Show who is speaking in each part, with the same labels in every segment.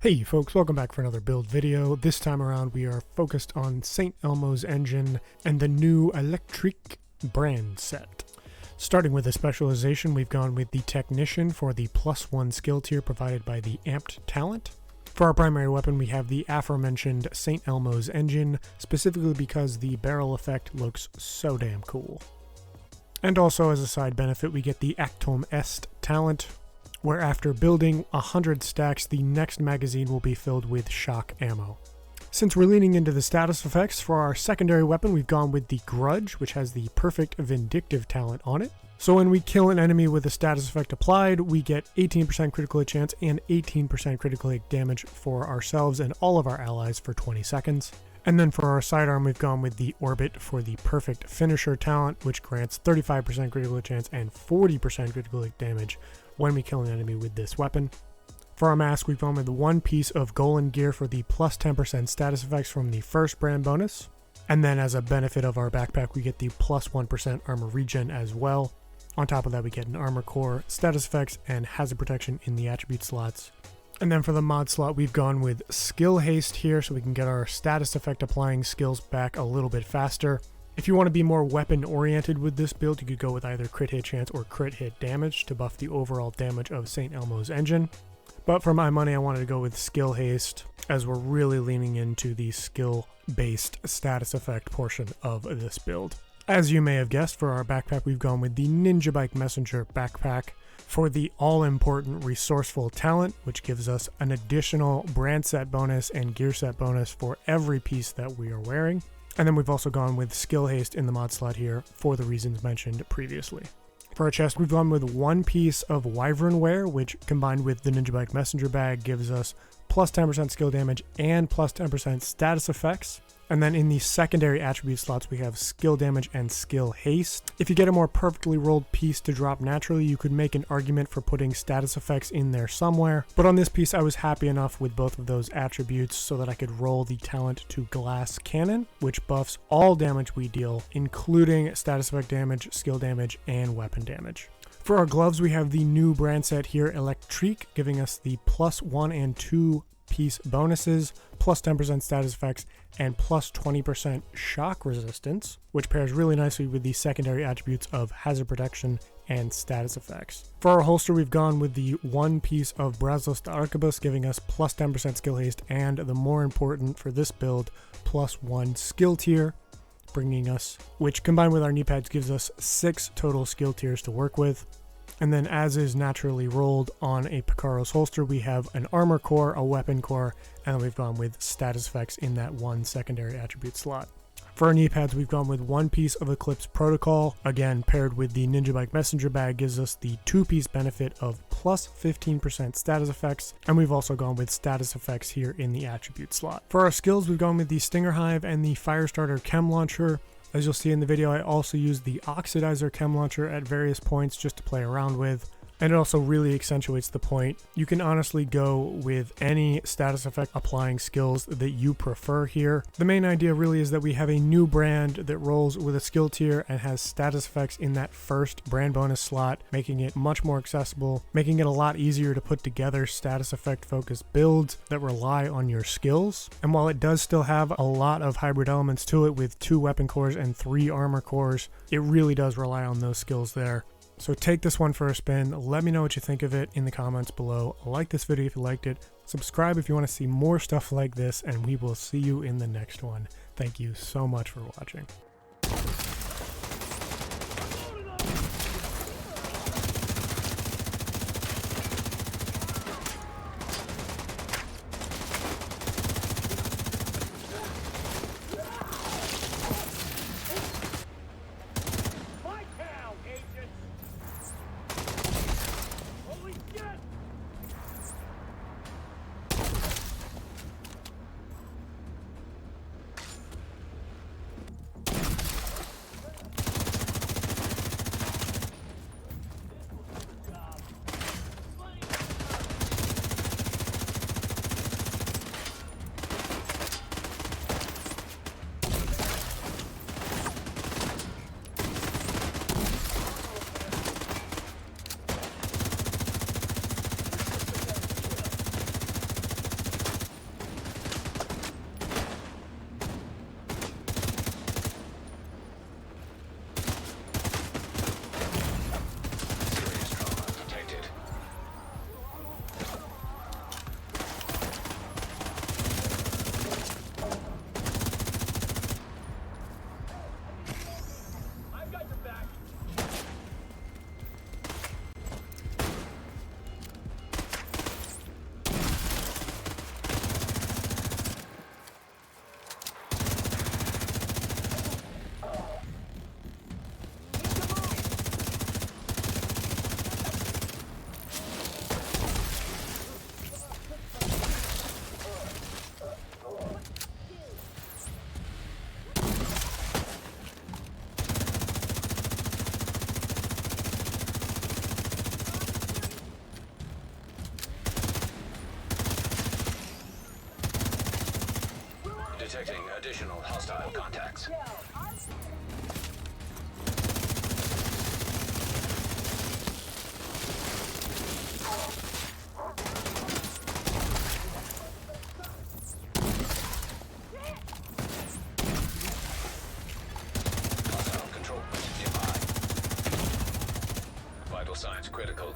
Speaker 1: Hey folks, welcome back for another build video. This time around we are focused on St. Elmo's engine and the new Electric brand set. Starting with the specialization, we've gone with the Technician for the +1 skill tier provided by the Amped talent. For our primary weapon we have the aforementioned St. Elmo's engine, specifically because the barrel effect looks so damn cool. And also as a side benefit we get the Actum Est talent, where after building 100 stacks, the next magazine will be filled with shock ammo. Since we're leaning into the status effects, for our secondary weapon we've gone with the Grudge, which has the perfect vindictive talent on it. So when we kill an enemy with a status effect applied, we get 18% critical hit chance and 18% critical hit damage for ourselves and all of our allies for 20 seconds. And then for our sidearm, we've gone with the Orbit for the perfect finisher talent, which grants 35% critical hit chance and 40% critical hit damage when we kill an enemy with this weapon. For our mask, we've gone with one piece of Golan gear for the plus 10% status effects from the first brand bonus. And then as a benefit of our backpack, we get the plus 1% armor regen as well. On top of that, we get an armor core, status effects, and hazard protection in the attribute slots. And then for the mod slot, we've gone with skill haste here so we can get our status effect applying skills back a little bit faster. If you want to be more weapon oriented with this build, you could go with either crit hit chance or crit hit damage to buff the overall damage of St. Elmo's engine. But for my money, I wanted to go with skill haste, as we're really leaning into the skill based status effect portion of this build. As you may have guessed, for our backpack, we've gone with the Ninja Bike Messenger backpack for the all-important resourceful talent, which gives us an additional brand set bonus and gear set bonus for every piece that we are wearing. And then we've also gone with skill haste in the mod slot here for the reasons mentioned previously. For our chest, we've gone with one piece of Wyvern wear, which combined with the Ninja Bike Messenger bag gives us plus 10% skill damage and plus 10% status effects. And then in the secondary attribute slots, we have skill damage and skill haste. If you get a more perfectly rolled piece to drop naturally, you could make an argument for putting status effects in there somewhere. But on this piece, I was happy enough with both of those attributes so that I could roll the talent to Glass Cannon, which buffs all damage we deal, including status effect damage, skill damage, and weapon damage. For our gloves, we have the new brand set here, Electric, giving us the plus 1 and 2 piece bonuses, plus 10% status effects, and plus 20% shock resistance, which pairs really nicely with the secondary attributes of hazard protection and status effects. For our holster, we've gone with the one piece of Brazos de Arquebus, giving us plus 10% skill haste, and the more important for this build, plus 1 skill tier, bringing us, which combined with our knee pads gives us 6 total skill tiers to work with. And then as is naturally rolled on a Picaro's holster, we have an armor core, a weapon core, and then we've gone with status effects in that one secondary attribute slot. For our knee pads, we've gone with one piece of Eclipse Protocol, again paired with the Ninja Bike Messenger bag gives us the 2-piece benefit of plus 15% status effects, and we've also gone with status effects here in the attribute slot. For our skills, we've gone with the Stinger Hive and the Firestarter Chem Launcher. As you'll see in the video, I also used the Oxidizer Chem Launcher at various points just to play around with, and it also really accentuates the point. You can honestly go with any status effect applying skills that you prefer here. The main idea really is that we have a new brand that rolls with a skill tier and has status effects in that first brand bonus slot, making it much more accessible, making it a lot easier to put together status effect focused builds that rely on your skills. And while it does still have a lot of hybrid elements to it with 2 weapon cores and 3 armor cores, it really does rely on those skills there. So take this one for a spin, let me know what you think of it in the comments below, like this video if you liked it, subscribe if you want to see more stuff like this, and we will see you in the next one. Thank you so much for watching.
Speaker 2: Detecting additional hostile contacts. Hostile control point nearby. Vital signs critical.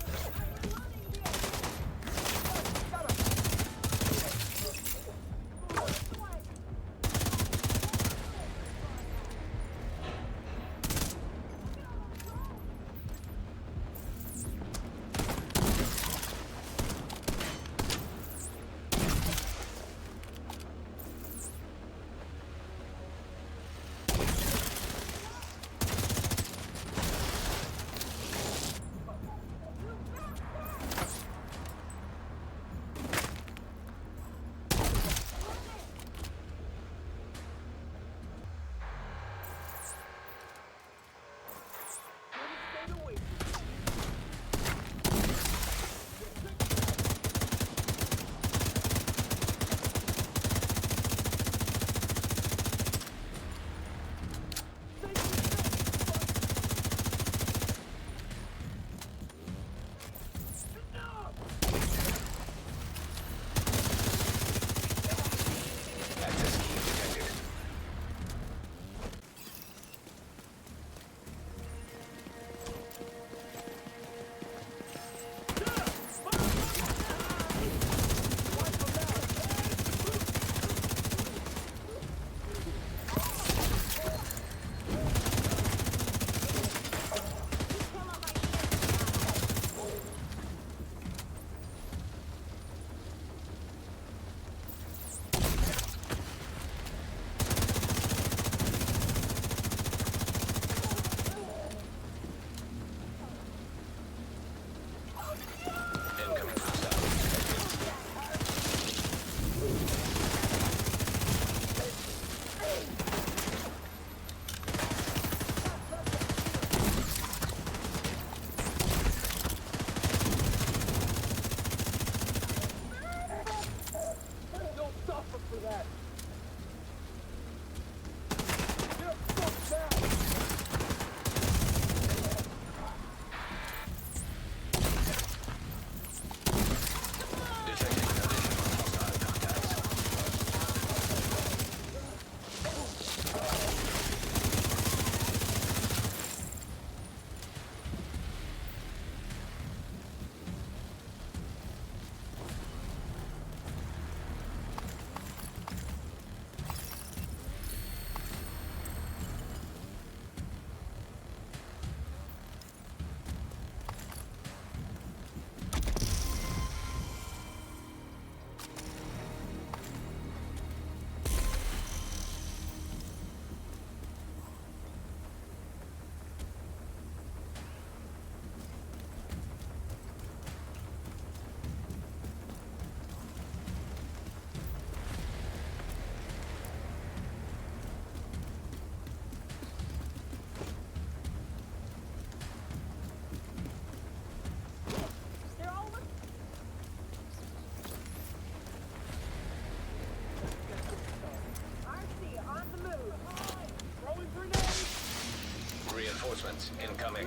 Speaker 2: Reinforcements incoming.